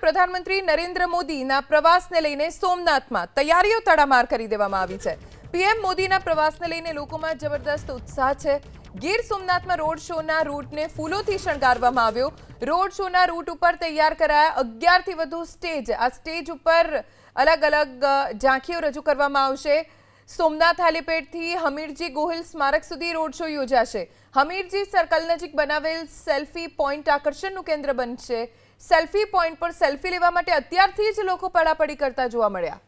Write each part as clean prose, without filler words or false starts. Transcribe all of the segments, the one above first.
પ્રધાનમંત્રી નરેન્દ્ર મોદીના પ્રવાસને લઈને સોમનાથમાં તૈયારીઓ તડામાર કરી દેવામાં આવી છે। પીએમ મોદીના પ્રવાસને લઈને લોકોમાં જબરદસ્ત ઉત્સાહ છે। ગીર સોમનાથમાં રોડ શોના રૂટને ફૂલોથી શણગારવામાં આવ્યો। રોડ શોના રૂટ ઉપર તૈયાર કરાયા 11 થી વધુ સ્ટેજ। આ સ્ટેજ ઉપર અલગ અલગ ઝાંખીઓ રજૂ કરવામાં આવશે। સોમનાથ હેલીપેડથી હમીરજી ગોહિલ સ્મારક સુધી રોડ શો યોજાશે। હમીરજી સર્કલ નજીક બનાવેલ સેલ્ફી પોઈન્ટ આકર્ષણનું કેન્દ્ર બનશે। સેલ્ફી પોઈન્ટ પર સેલ્ફી લેવા માટે અત્યારથી જ લોકો પડાપડી કરતા જોવા મળ્યા।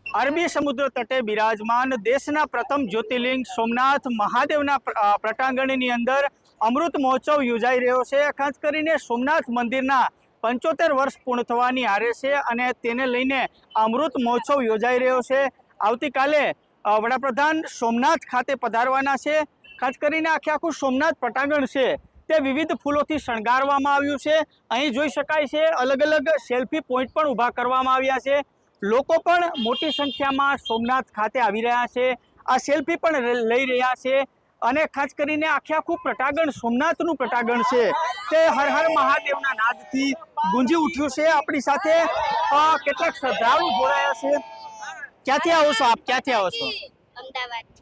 અરબી સમુદ્ર તટે બિરાજમાન દેશના પ્રથમ જ્યોતિર્લિંગ સોમનાથ મહાદેવના પ્રટાંગણની અંદર અમૃત મહોત્સવ યોજાઈ રહ્યો છે। ખાસ કરીને સોમનાથ મંદિરના 75 વર્ષ પૂર્ણ થવાની આરે છે અને તેને લઈને અમૃત મહોત્સવ યોજાઈ રહ્યો છે। આવતીકાલે વડાપ્રધાન સોમનાથ ખાતે પધારવાના છે। ખાસ કરીને આખું સોમનાથ પ્રટાંગણ છે તે વિવિધ ફૂલોથી શણગારવામાં આવ્યું છે। અહીં જોઈ શકાય છે અલગ અલગ સેલ્ફી પોઈન્ટ પણ ઊભા કરવામાં આવ્યા છે। લોકો પણ મોટી સંખ્યામાં સોમનાથ ખાતે આવી રહ્યા છે, આ સેલ્ફી પણ લઈ રહ્યા છે અને ખાસ કરીને આખું પ્રટાંગણ સોમનાથનું પ્રટાંગણ છે તે હર હર મહાદેવના નાદથી ગુંજી ઉઠ્યું છે। આપણી સાથે કેટલાક શ્રદ્ધાળુ જોડાયા છે। ક્યાંથી આવો છો આપ? ક્યાંથી આવો છો? અમદાવાદથી।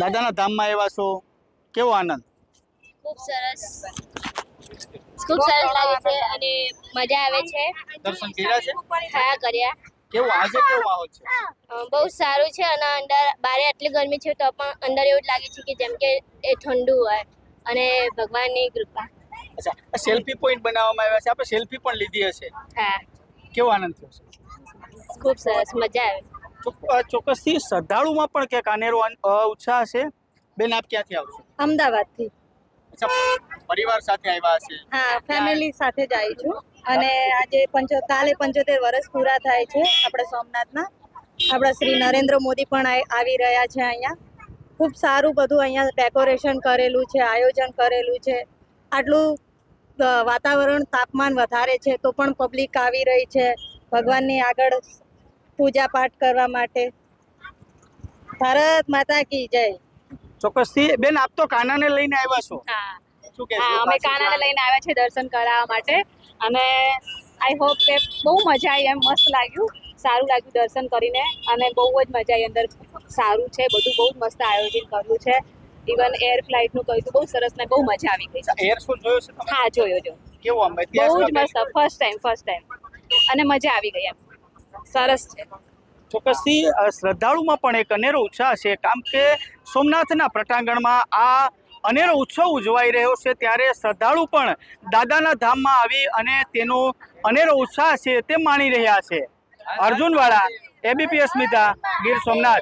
દાદાના ધામમાં આવ્યા છો, કેવો આનંદ? ખૂબ સરસ લાગે છે અને મજા આવે છે। દર્શન કર્યા છે? હા, કર્યા। કેવું આજે કેવો માહોલ છે? બહુ સારું છે અને અંદર બારે આટલી ગરમી છે તો પણ અંદર એવું જ લાગે છે કે જેમ કે એ ઠંડુ હોય અને ભગવાનની કૃપા। અચ્છા, આ સેલ્ફી પોઈન્ટ બનાવવામાં આવ્યા છે, આપણે સેલ્ફી પણ લીધી હશે, હા, કેવો આનંદ થયો છે? ખૂબ સરસ મજા આવે। ચોક્કસથી શ્રદ્ધાળુમાં પણ ક્યાંક અનેરો ઉત્સાહ છે। બેન, આપ ક્યાંથી આવો છો? અમદાવાદથી। અચ્છા, પરિવાર સાથે આવ્યા હશે? હા, ફેમિલી સાથે જ આવી છું અને આજે કાલે 75 વર્ષ પૂરા થાય છે આપણે સોમનાથના। આપણા શ્રી નરેન્દ્ર મોદી પણ આવી રહ્યા છે અહીંયા। ખૂબ સારું બધું અહીંયા ડેકોરેશન કરેલું છે, આયોજન કરેલું છે। આટલું વાતાવરણ તાપમાન વધારે છે તો પણ પબ્લિક આવી રહી છે ભગવાનની આગળ પૂજા પાઠ કરવા માટે। ભારત માતા કી જય। ચોક્કસથી બેન, આપ તો કાનાને લઈને આવ્યા છો, હા, શું કહેશો? અમે કાનાને લઈને આવ્યા છે દર્શન કરાવવા માટે અને આઈ હોપ કે બહુ મજા આવી, એમ મસ્ત લાગ્યું, સારું લાગ્યું દર્શન કરીને અને બહુ જ મજા આવી। અંદર સારું છે બધું, બહુ મસ્ત આયોજન કર્યું છે। ઇવન એર ફ્લાઇટનું કહ્યું તો બહુ સરસ ને બહુ મજા આવી ગઈ। એર શો જોયો છે તમે? હા, જોયો। કેવો આમ બહુ જ ઇતિહાસમાં મસ્ત, ફર્સ્ટ ટાઈમ અને મજા આવી ગઈ, એમ સરસ છે। ચોક્કસથી શ્રદ્ધાળુમાં પણ એક અનેરો ઉત્સાહ છે, કારણ કે સોમનાથના પ્રટાંગણમાં આ અનેરો ઉત્સવ ઉજવાઈ રહ્યો છે ત્યારે શ્રદ્ધાળુ પણ દાદાના ધામમાં આવી અને તેનો અનેરો ઉત્સાહ છે તે માણી રહ્યા છે। અર્જુન વાળા, એબીપી અસ્મિતા, ગીર સોમનાથ।